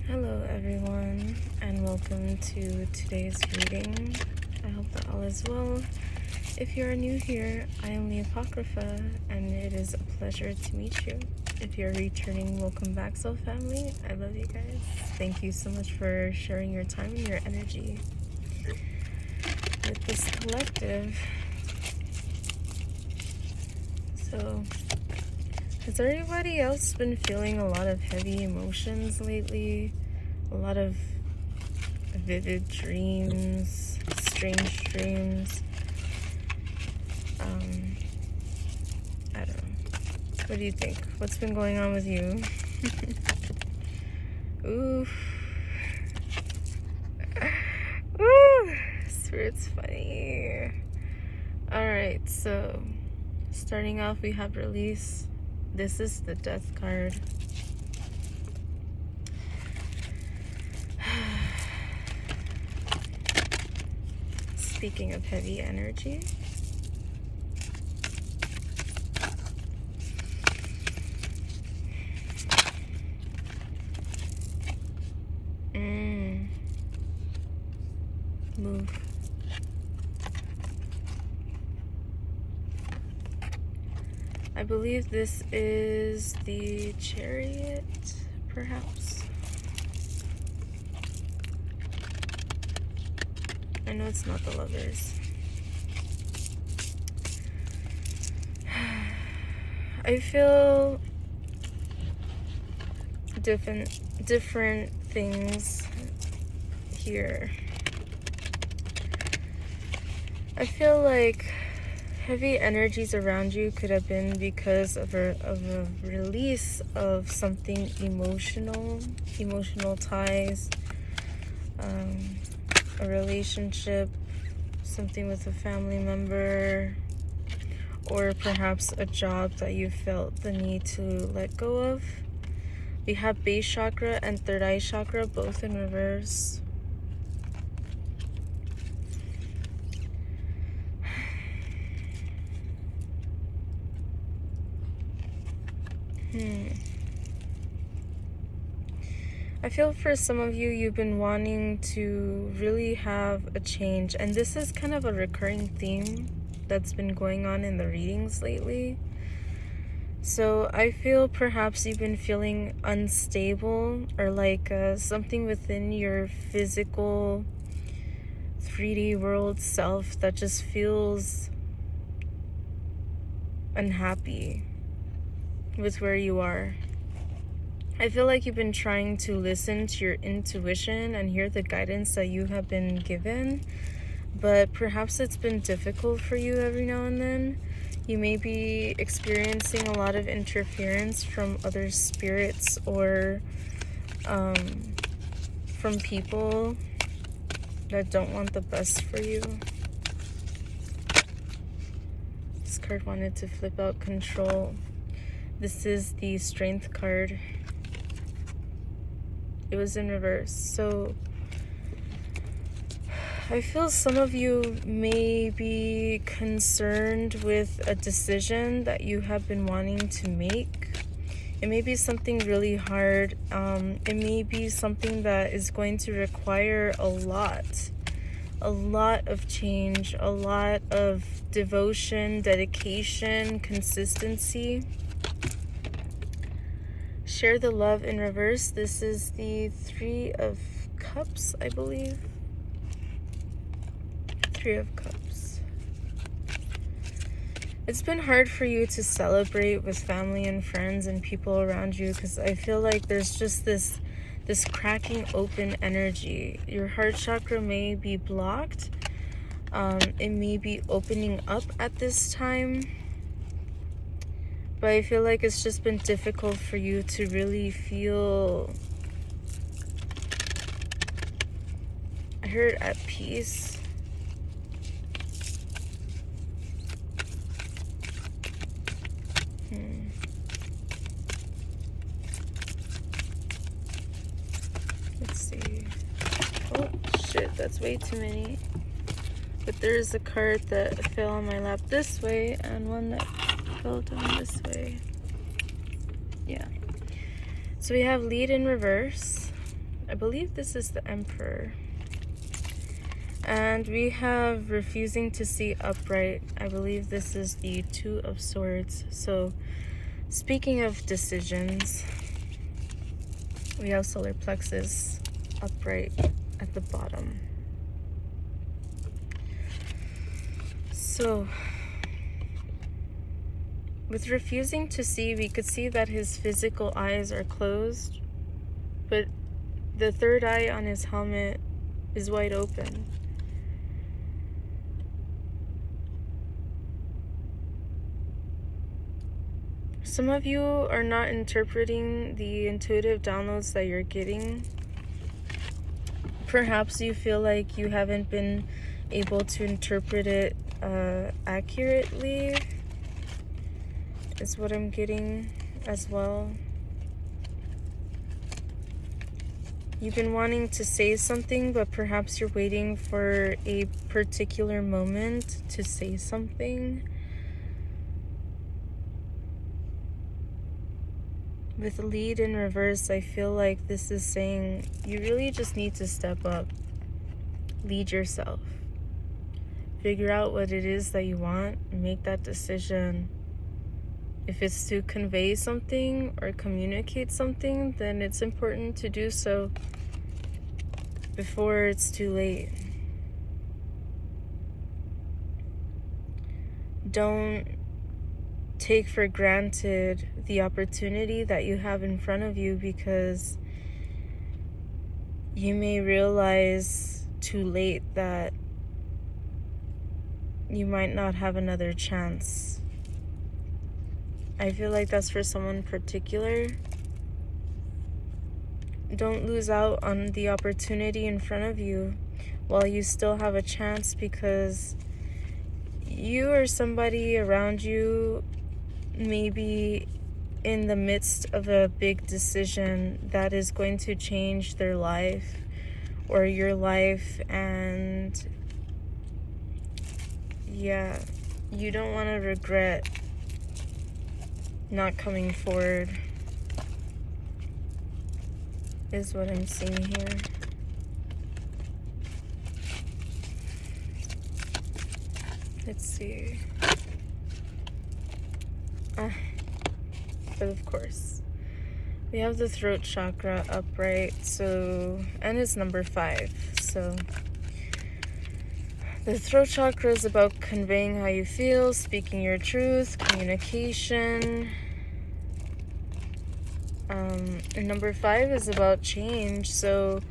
Hello everyone, and welcome to today's reading. I hope that all is well. If you are new here, I am LeeApocrypha, and it is a pleasure to meet you. If you're returning, welcome back, soul family. I love you guys. Thank you so much for sharing your time and your energy with this collective. So, has everybody else been feeling a lot of heavy emotions lately? A lot of vivid dreams, strange dreams. I don't know. What do you think? What's been going on with you? Oof. Ooh, Spirit's funny. Alright, so starting off, we have release. This is the Death card. Speaking of heavy energy, move. I believe this is the Chariot, perhaps. I know it's not the Lovers. I feel different things here. I feel like heavy energies around you could have been because of a release of something emotional ties, a relationship, something with a family member, or perhaps a job that you felt the need to let go of. We have base chakra and third eye chakra both in reverse. I feel for some of you, you've been wanting to really have a change, and this is kind of a recurring theme that's been going on in the readings lately. So I feel perhaps you've been feeling unstable, or like something within your physical 3D world self that just feels unhappy with where you are. I feel like you've been trying to listen to your intuition and hear the guidance that you have been given, but perhaps it's been difficult for you every now and then. You may be experiencing a lot of interference from other spirits or from people that don't want the best for you. This card wanted to flip out control. This is the Strength card. It was in reverse. So I feel some of you may be concerned with a decision that you have been wanting to make. It may be something really hard. It may be something that is going to require a lot of change, a lot of devotion, dedication, consistency. Share the love in reverse. This is the Three of Cups, I believe. Three of Cups. It's been hard for you to celebrate with family and friends and people around you, because I feel like there's just this cracking open energy. Your heart chakra may be blocked. It may be opening up at this time. But I feel like it's just been difficult for you to really feel, I heard, at peace. Let's see. Oh, shit, that's way too many. But there's a card that fell on my lap this way and one that fell down this way. Yeah. So we have lead in reverse. I believe this is the Emperor. And we have refusing to see upright. I believe this is the Two of Swords. So speaking of decisions, we have solar plexus upright at the bottom. So with refusing to see, we could see that his physical eyes are closed, but the third eye on his helmet is wide open. Some of you are not interpreting the intuitive downloads that you're getting. Perhaps you feel like you haven't been able to interpret it accurately, is what I'm getting as well. You've been wanting to say something, but perhaps you're waiting for a particular moment to say something. With lead in reverse, I feel like this is saying you really just need to step up. Lead yourself. Figure out what it is that you want and make that decision. If it's to convey something or communicate something, then it's important to do so before it's too late. Don't take for granted the opportunity that you have in front of you, because you may realize too late that you might not have another chance. I feel like that's for someone particular. Don't lose out on the opportunity in front of you while you still have a chance, because you or somebody around you may be in the midst of a big decision that is going to change their life or your life, and yeah, you don't want to regret not coming forward, is what I'm seeing here. Let's see. But of course, we have the throat chakra upright, so, and it's number 5. So the throat chakra is about conveying how you feel, speaking your truth, communication. And number 5 is about change. So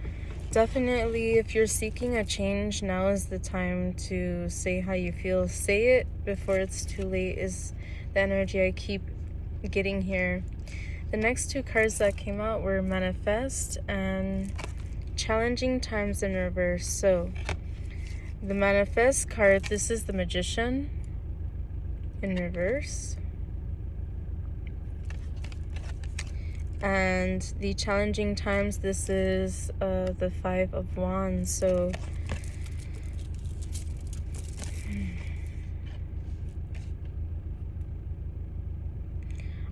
definitely, if you're seeking a change, now is the time to say how you feel. Say it before it's too late, is the energy I keep getting here. The next 2 cards that came out were manifest and challenging times in reverse. So the manifest card, this is the magician in reverse. And the challenging times, this is the 5 of Wands. So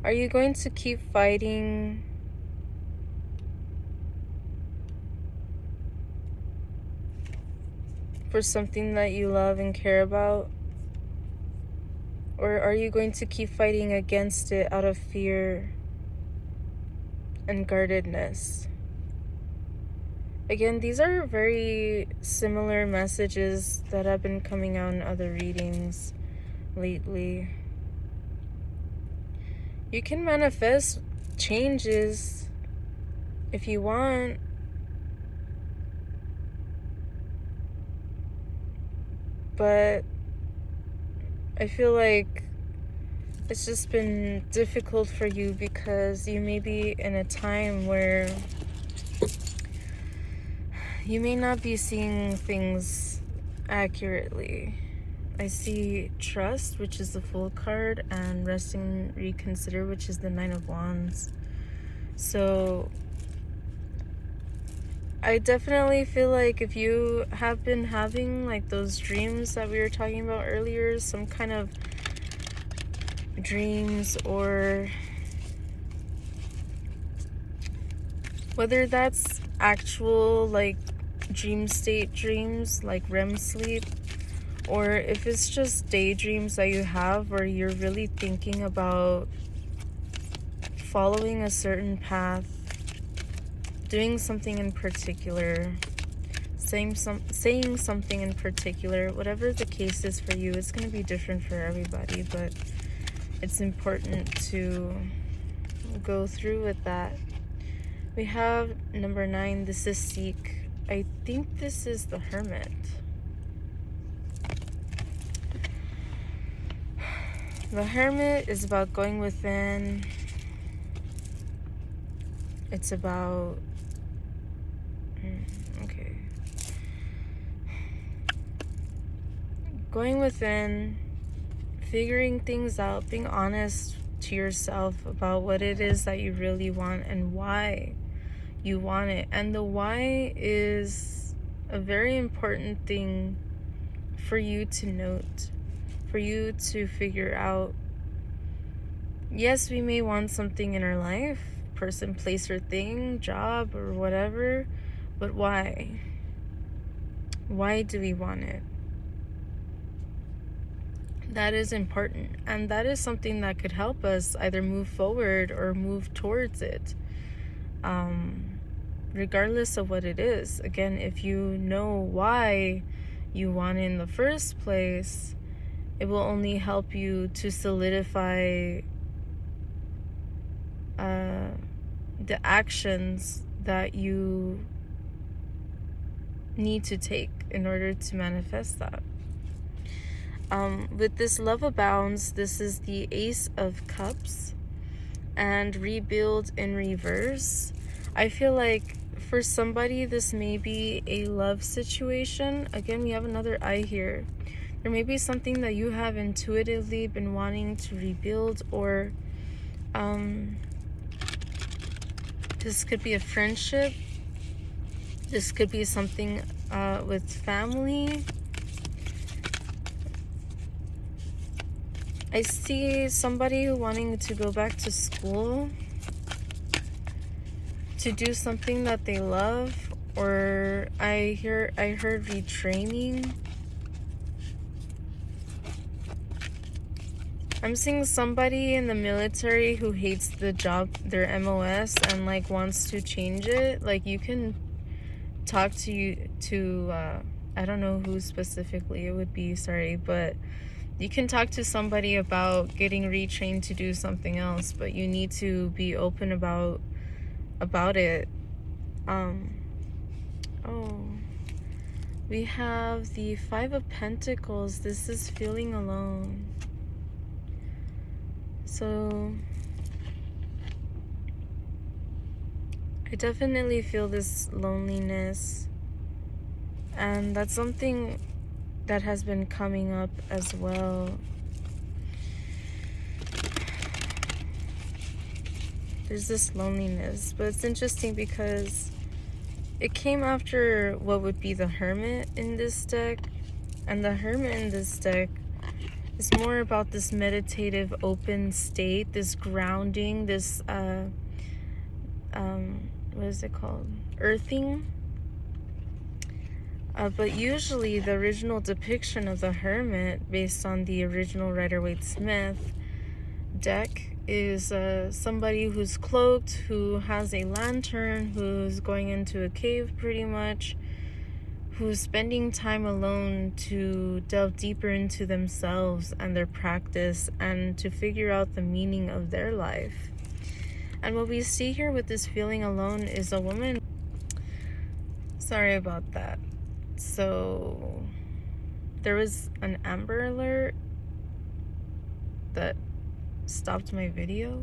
are you going to keep fighting for something that you love and care about? Or are you going to keep fighting against it out of fear and guardedness? Again, these are very similar messages that have been coming out in other readings lately. You can manifest changes if you want, but I feel like it's just been difficult for you because you may be in a time where you may not be seeing things accurately. I see trust, which is the Fool card, and rest and reconsider, which is the 9 of Wands. So I definitely feel like if you have been having like those dreams that we were talking about earlier, some kind of dreams or Whether that's actual like dream state dreams, like REM sleep, or if it's just daydreams that you have where you're really thinking about following a certain path, doing something in particular, saying something in particular. Whatever the case is for you, it's going to be different for everybody, but it's important to go through with that. We have number 9. This is Seek. I think this is the Hermit. The Hermit is about going within. It's about going within, figuring things out, being honest to yourself about what it is that you really want and why you want it. And the why is a very important thing for you to note, for you to figure out. Yes, we may want something in our life, person, place, or thing, job, or whatever, but why? Why do we want it? That is important, and that is something that could help us either move forward or move towards it, regardless of what it is. Again, if you know why you want it in the first place, it will only help you to solidify the actions that you need to take in order to manifest that. With this Love Abounds, this is the Ace of Cups and Rebuild in reverse. I feel like for somebody, this may be a love situation. Again, we have another eye here. There may be something that you have intuitively been wanting to rebuild, or this could be a friendship. This could be something with family. I see somebody wanting to go back to school to do something that they love, or I heard retraining. I'm seeing somebody in the military who hates the job, their MOS, and like wants to change it. Like, you can talk to I don't know who specifically it would be, sorry, but you can talk to somebody about getting retrained to do something else, but you need to be open about it. We have the 5 of Pentacles. This is feeling alone. So I definitely feel this loneliness, and that's something that has been coming up as well. There's this loneliness, but it's interesting because it came after what would be the Hermit in this deck, and the Hermit in this deck is more about this meditative open state, this grounding, this what is it called, earthing. But usually the original depiction of the Hermit, based on the original Rider-Waite-Smith deck, is somebody who's cloaked, who has a lantern, who's going into a cave pretty much, who's spending time alone to delve deeper into themselves and their practice and to figure out the meaning of their life. And what we see here with this feeling alone is a woman. Sorry about that. So there was an Amber Alert that stopped my video.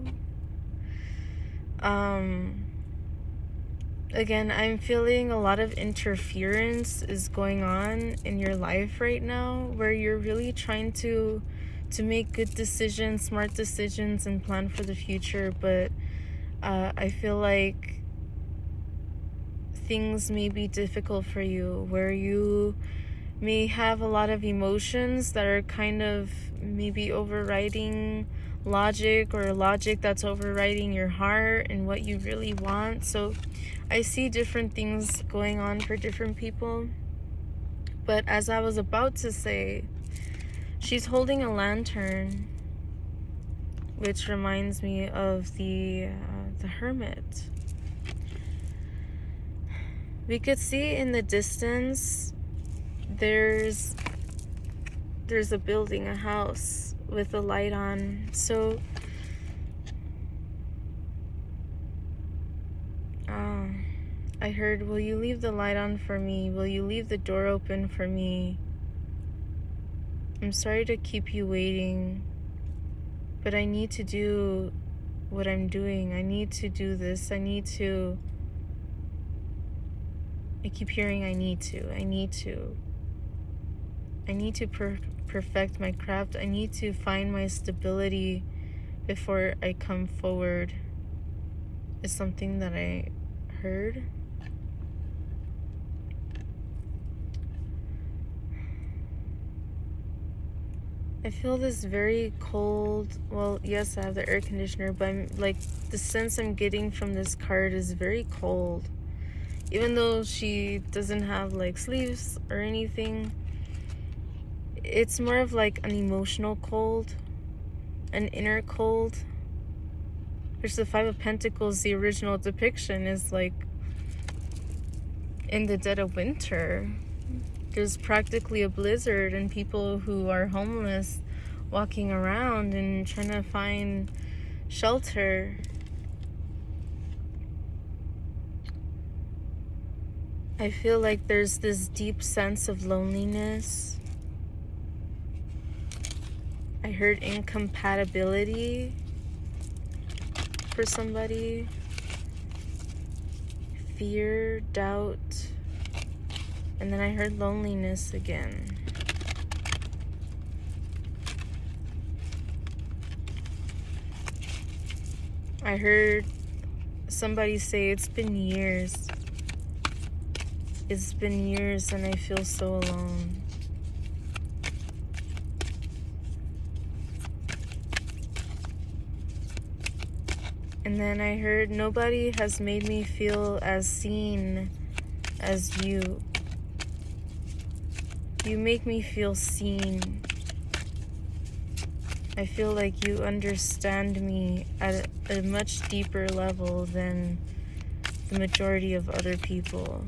Again, I'm feeling a lot of interference is going on in your life right now, where you're really trying to make good decisions, smart decisions, and plan for the future, but I feel like things may be difficult for you, where you may have a lot of emotions that are kind of maybe overriding logic, or logic that's overriding your heart and what you really want. So I see different things going on for different people. But as I was about to say, she's holding a lantern, which reminds me of the hermit. We could see in the distance there's a building, a house with a light on. So I heard, will you leave the light on for me? Will you leave the door open for me? I'm sorry to keep you waiting, but I need to do what I'm doing. I need to do this. I keep hearing I need to perfect my craft. I need to find my stability before I come forward, is something that I heard. I feel this very cold, well, yes, I have the air conditioner, but I'm like, the sense I'm getting from this card is very cold. Even though she doesn't have like sleeves or anything, it's more of like an emotional cold, an inner cold. Which the Five of Pentacles, the original depiction, is like in the dead of winter. There's practically a blizzard and people who are homeless walking around and trying to find shelter. I feel like there's this deep sense of loneliness. I heard incompatibility for somebody. Fear, doubt, and then I heard loneliness again. I heard somebody say, it's been years. It's been years and I feel so alone. And then I heard, nobody has made me feel as seen as you. You make me feel seen. I feel like you understand me at a much deeper level than the majority of other people.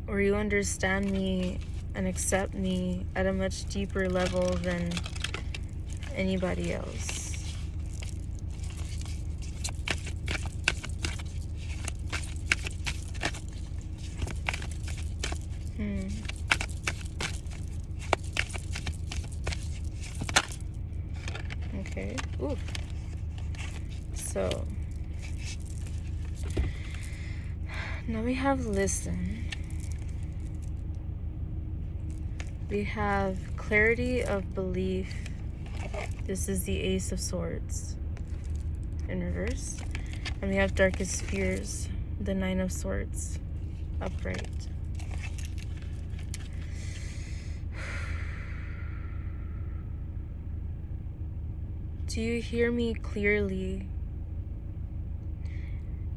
Or you understand me and accept me at a much deeper level than anybody else. Okay. Ooh. So now we have listen. We have clarity of belief. This is the Ace of Swords in reverse. And we have darkest fears, the Nine of Swords upright. Do you hear me clearly?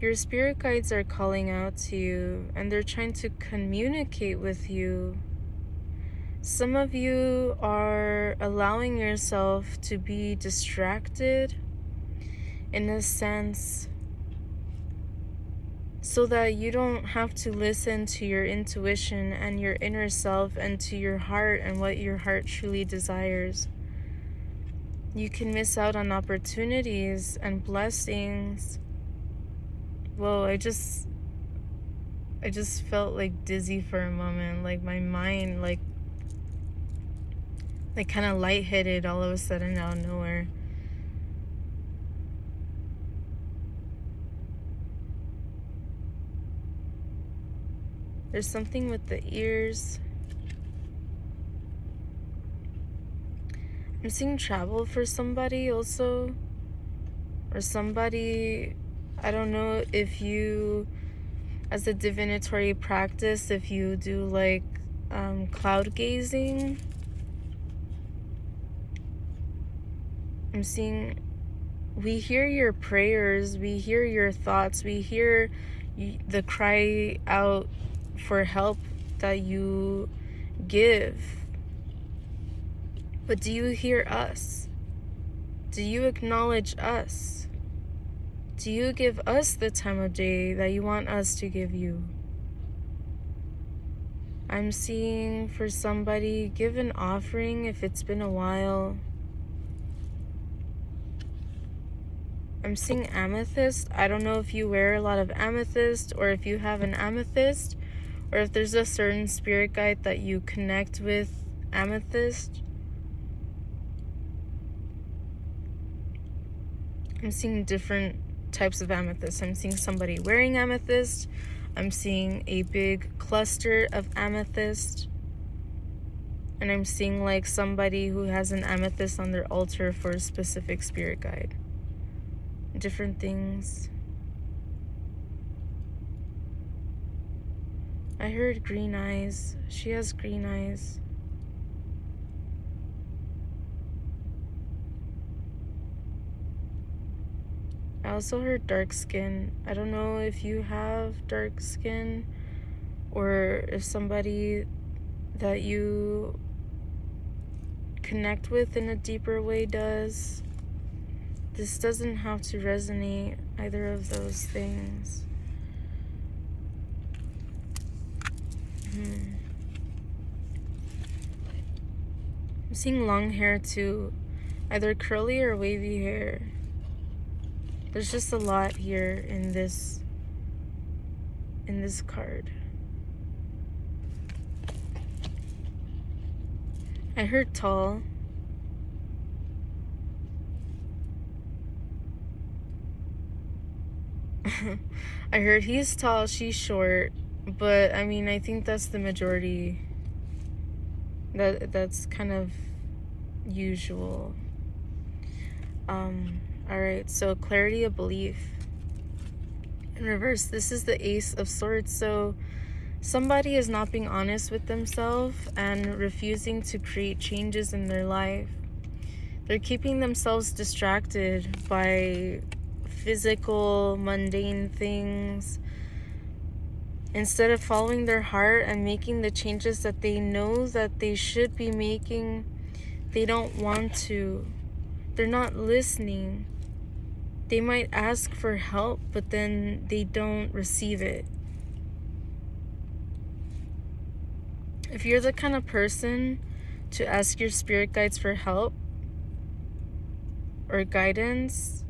Your spirit guides are calling out to you and they're trying to communicate with you. Some of you are allowing yourself to be distracted in a sense so that you don't have to listen to your intuition and your inner self and to your heart and what your heart truly desires. You can miss out on opportunities and blessings. Whoa, I just felt like dizzy for a moment, like my mind like kind of lightheaded all of a sudden out of nowhere. There's something with the ears. I'm seeing travel for somebody also. Or somebody, I don't know if you, as a divinatory practice, if you do like cloud gazing. I'm seeing we hear your prayers, we hear your thoughts, we hear the cry out for help that you give. But do you hear us? Do you acknowledge us? Do you give us the time of day that you want us to give you? I'm seeing for somebody, give an offering if it's been a while. I'm seeing amethyst. I don't know if you wear a lot of amethyst, or if you have an amethyst, or if there's a certain spirit guide that you connect with amethyst. I'm seeing different types of amethyst. I'm seeing somebody wearing amethyst. I'm seeing a big cluster of amethyst. And I'm seeing like somebody who has an amethyst on their altar for a specific spirit guide. Different things. I heard green eyes. She has green eyes. I also heard dark skin. I don't know if you have dark skin, or if somebody that you connect with in a deeper way does. This doesn't have to resonate, either of those things. I'm seeing long hair too, either curly or wavy hair. There's just a lot here in this card. I heard tall. I heard he's tall, she's short, but I mean, I think that's the majority. That's kind of usual. Alright, so clarity of belief. In reverse, this is the Ace of Swords. So somebody is not being honest with themselves and refusing to create changes in their life. They're keeping themselves distracted by physical, mundane things. Instead of following their heart and making the changes that they know that they should be making, they don't want to. They're not listening. They might ask for help, but then they don't receive it. If you're the kind of person to ask your spirit guides for help or guidance,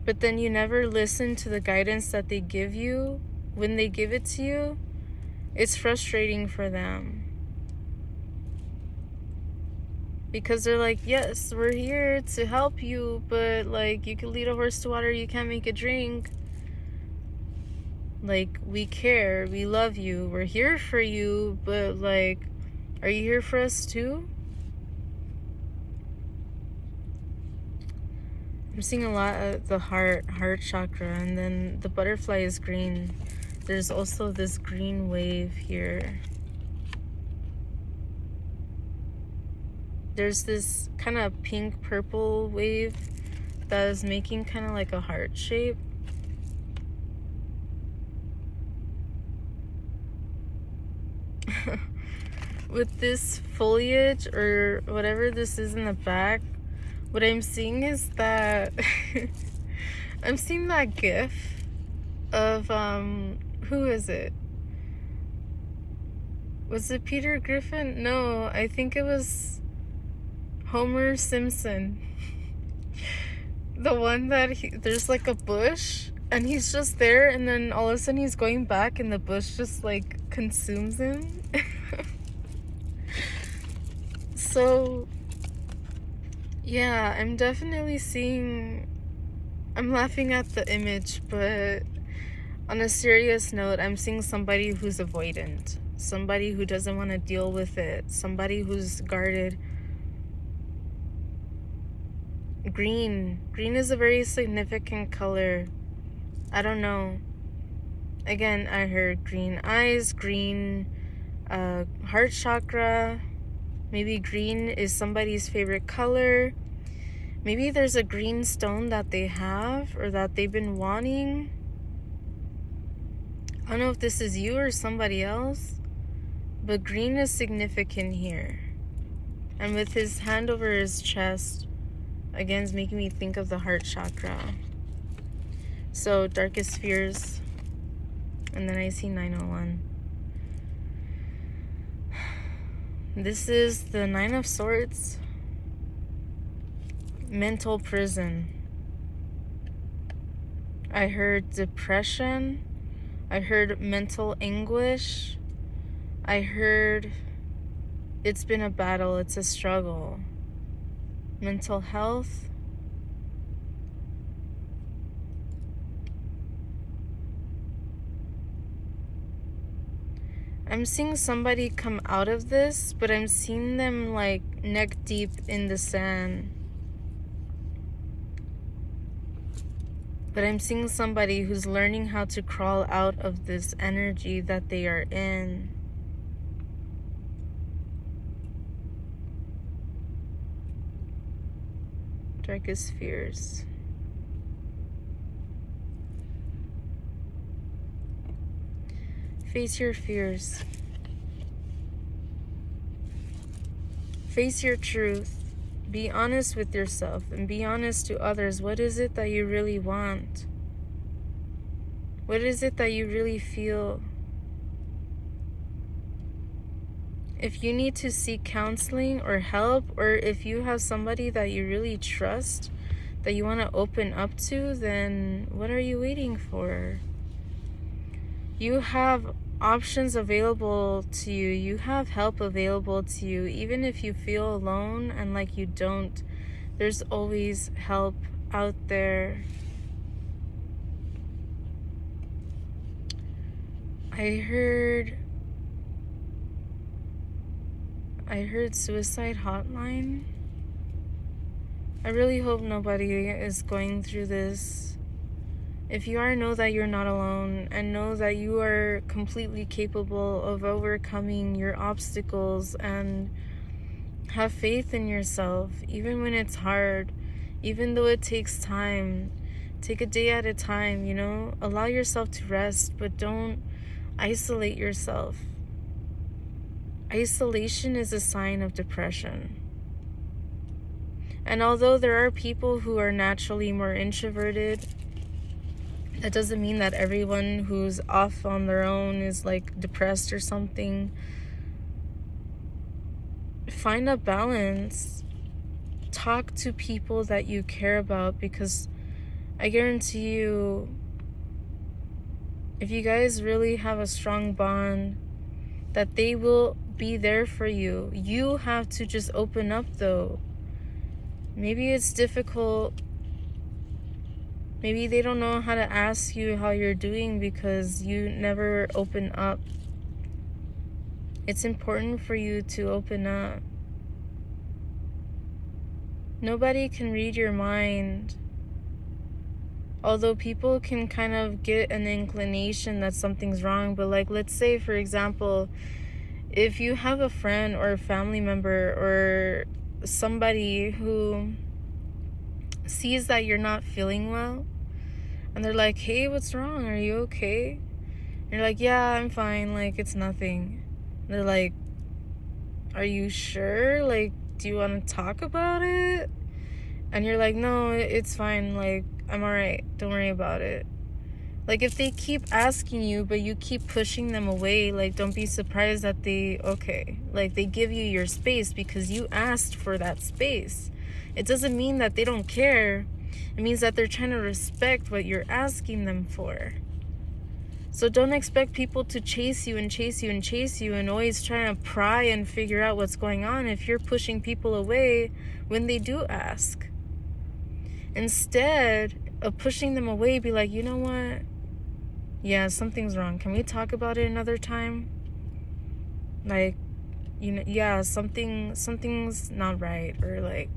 but then you never listen to the guidance that they give you when they give it to you, it's frustrating for them. Because they're like, yes, we're here to help you, but like, you can lead a horse to water, you can't make it drink. Like, we care, we love you, we're here for you, but like, are you here for us too? I'm seeing a lot of the heart chakra, and then the butterfly is green. There's also this green wave here. There's this kind of pink purple wave that is making kind of like a heart shape. With this foliage or whatever this is in the back, what I'm seeing is that I'm seeing that gif of who is it? Was it Peter Griffin? No, I think it was Homer Simpson. The one that there's like a bush and he's just there, and then all of a sudden he's going back and the bush just like consumes him. So yeah, I'm definitely seeing, I'm laughing at the image, but on a serious note, I'm seeing somebody who's avoidant, somebody who doesn't want to deal with it, somebody who's guarded. Green is a very significant color. I don't know. Again, I heard green eyes, green heart chakra. Maybe green is somebody's favorite color. Maybe there's a green stone that they have or that they've been wanting. I don't know if this is you or somebody else, but green is significant here. And with his hand over his chest, again, it's making me think of the heart chakra. So, darkest fears. And then I see 901. This is the Nine of Swords. Mental prison. I heard depression. I heard mental anguish. I heard it's been a battle, it's a struggle. Mental health. I'm seeing somebody come out of this, but I'm seeing them like neck deep in the sand. But I'm seeing somebody who's learning how to crawl out of this energy that they are in. Darkest fears. Face your fears. Face your truth. Be honest with yourself and be honest to others. What is it that you really want? What is it that you really feel? If you need to seek counseling or help, or if you have somebody that you really trust, that you want to open up to, then what are you waiting for? You have options available to you. You have help available to you. Even if you feel alone and like you don't, there's always help out there. I heard suicide hotline. I really hope nobody is going through this. If you are, know that you're not alone, and know that you are completely capable of overcoming your obstacles, and have faith in yourself, even when it's hard, even though it takes time. Take a day at a time, you know? Allow yourself to rest, but don't isolate yourself. Isolation is a sign of depression. And although there are people who are naturally more introverted, that doesn't mean that everyone who's off on their own is like depressed or something. Find a balance. Talk to people that you care about, because I guarantee you, if you guys really have a strong bond, that they will be there for you. You have to just open up though. Maybe it's difficult. Maybe they don't know how to ask you how you're doing because you never open up. It's important for you to open up. Nobody can read your mind. Although people can kind of get an inclination that something's wrong, but like, let's say, for example, if you have a friend or a family member or somebody who sees that you're not feeling well, and they're like, hey, what's wrong? Are you okay? And you're like, yeah, I'm fine. Like, it's nothing. And they're like, are you sure? Like, do you want to talk about it? And you're like, no, it's fine. Like, I'm all right. Don't worry about it. Like, if they keep asking you, but you keep pushing them away, like, don't be surprised that they give you your space because you asked for that space. It doesn't mean that they don't care. It means that they're trying to respect what you're asking them for. So don't expect people to chase you and chase you and chase you and always trying to pry and figure out what's going on if you're pushing people away when they do ask. Instead of pushing them away, be like, you know what? Yeah, something's wrong. Can we talk about it another time? Like, you know, yeah, something's not right, or like,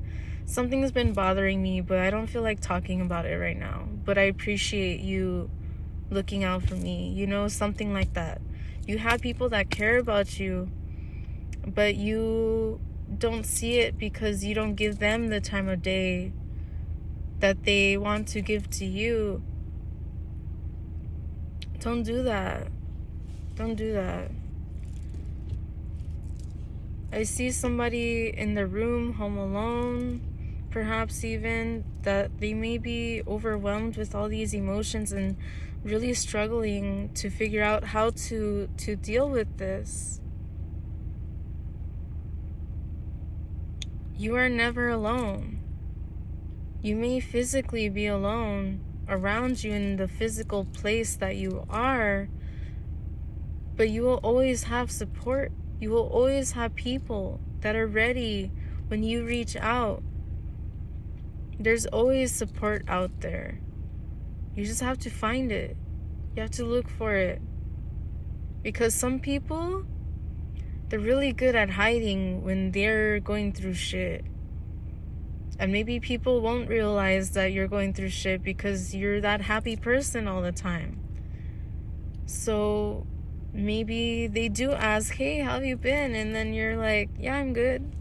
something's been bothering me, but I don't feel like talking about it right now. But I appreciate you looking out for me, you know, something like that. You have people that care about you, but you don't see it because you don't give them the time of day. that they want to give to you, don't do that. Don't do that. I see somebody in the room, home alone, perhaps even, that they may be overwhelmed with all these emotions and really struggling to figure out how to deal with this. You are never alone. You may physically be alone around you in the physical place that you are, but you will always have support. You will always have people that are ready when you reach out. There's always support out there. You just have to find it. You have to look for it. Because some people, they're really good at hiding when they're going through shit. And maybe people won't realize that you're going through shit because you're that happy person all the time. So maybe they do ask, hey, how have you been? And then you're like, yeah, I'm good.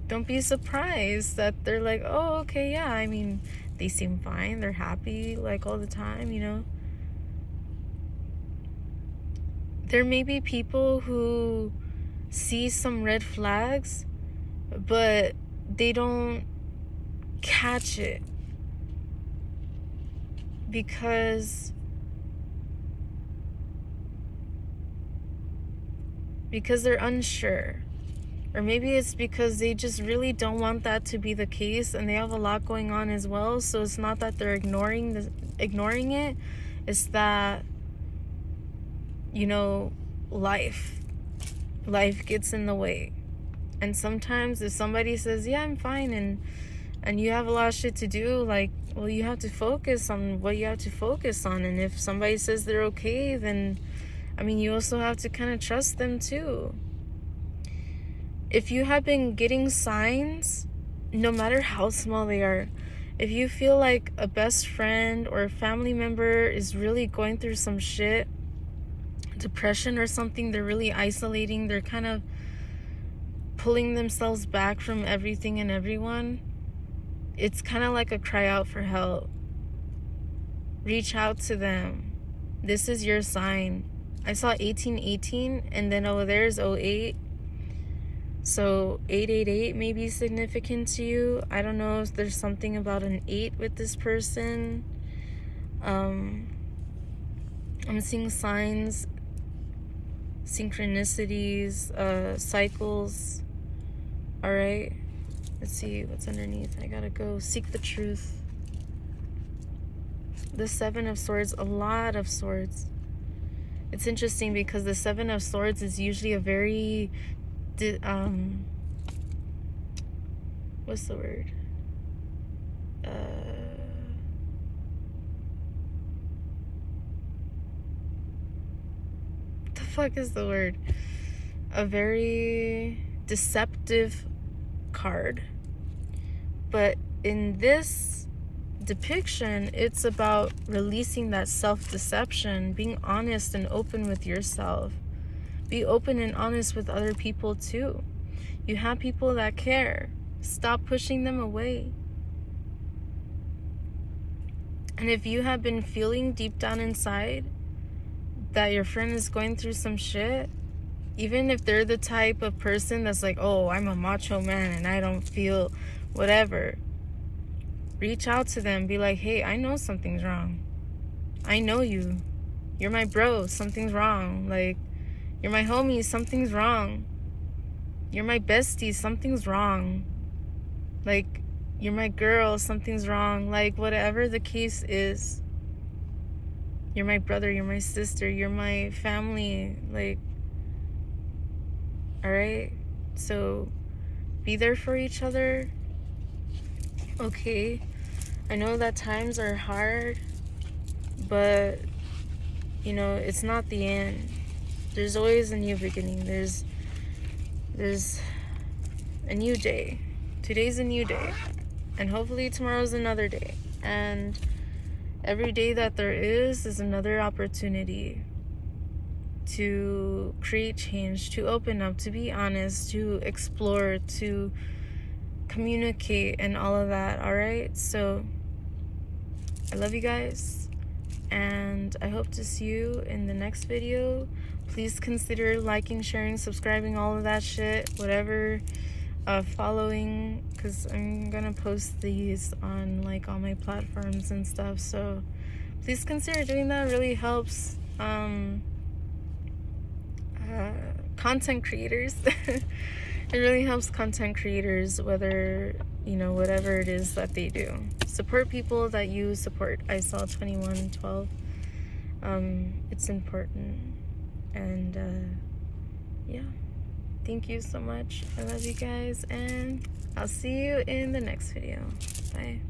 Don't be surprised that they're like, oh, okay, yeah, I mean, they seem fine, they're happy, like, all the time, you know? There may be people who see some red flags, but they don't catch it because they're unsure. Or maybe it's because they just really don't want that to be the case, and they have a lot going on as well. So it's not that they're ignoring it. It's that, you know, life gets in the way. And sometimes if somebody says, yeah, I'm fine, and you have a lot of shit to do, like, well, you have to focus on what you have to focus on. And if somebody says they're okay, then, I mean, you also have to kind of trust them too. If you have been getting signs, no matter how small they are, if you feel like a best friend or a family member is really going through some shit, depression or something, they're really isolating, they're kind of pulling themselves back from everything and everyone, it's kind of like a cry out for help. Reach out to them. This is your sign. I saw 1818, and then over there is 08. So 888 may be significant to you. I don't know if there's something about an 8 with this person. I'm seeing signs, synchronicities, cycles. All right. Let's see what's underneath. I gotta go seek the truth. The 7 of Swords, a lot of swords. It's interesting because the 7 of Swords is usually a very what's the word? What the fuck is the word? A very deceptive card. But in this depiction, it's about releasing that self-deception, being honest and open with yourself. Be open and honest with other people too. You have people that care. Stop pushing them away. And if you have been feeling deep down inside that your friend is going through some shit, even if they're the type of person that's like, oh, I'm a macho man and I don't feel whatever, reach out to them. Be like, hey, I know something's wrong. I know you. You're my bro. Something's wrong. Like, you're my homie, something's wrong. You're my bestie, something's wrong. Like, you're my girl, something's wrong. Like, whatever the case is. You're my brother, you're my sister, you're my family. Like, alright? So, be there for each other. Okay? I know that times are hard, but, you know, it's not the end. There's always a new beginning. There's a new day. Today's a new day. And hopefully tomorrow's another day. And every day that there is another opportunity to create change, to open up, to be honest, to explore, to communicate and all of that. All right, so I love you guys, and I hope to see you in the next video. Please consider liking, sharing, subscribing, all of that shit, whatever. Following, because I'm gonna post these on like all my platforms and stuff, so please consider doing that. It really helps content creators. It really helps content creators, whether, you know, whatever it is that they do. Support people that you support. I saw 2112. It's important. And yeah, thank you so much. I love you guys, and I'll see you in the next video. Bye.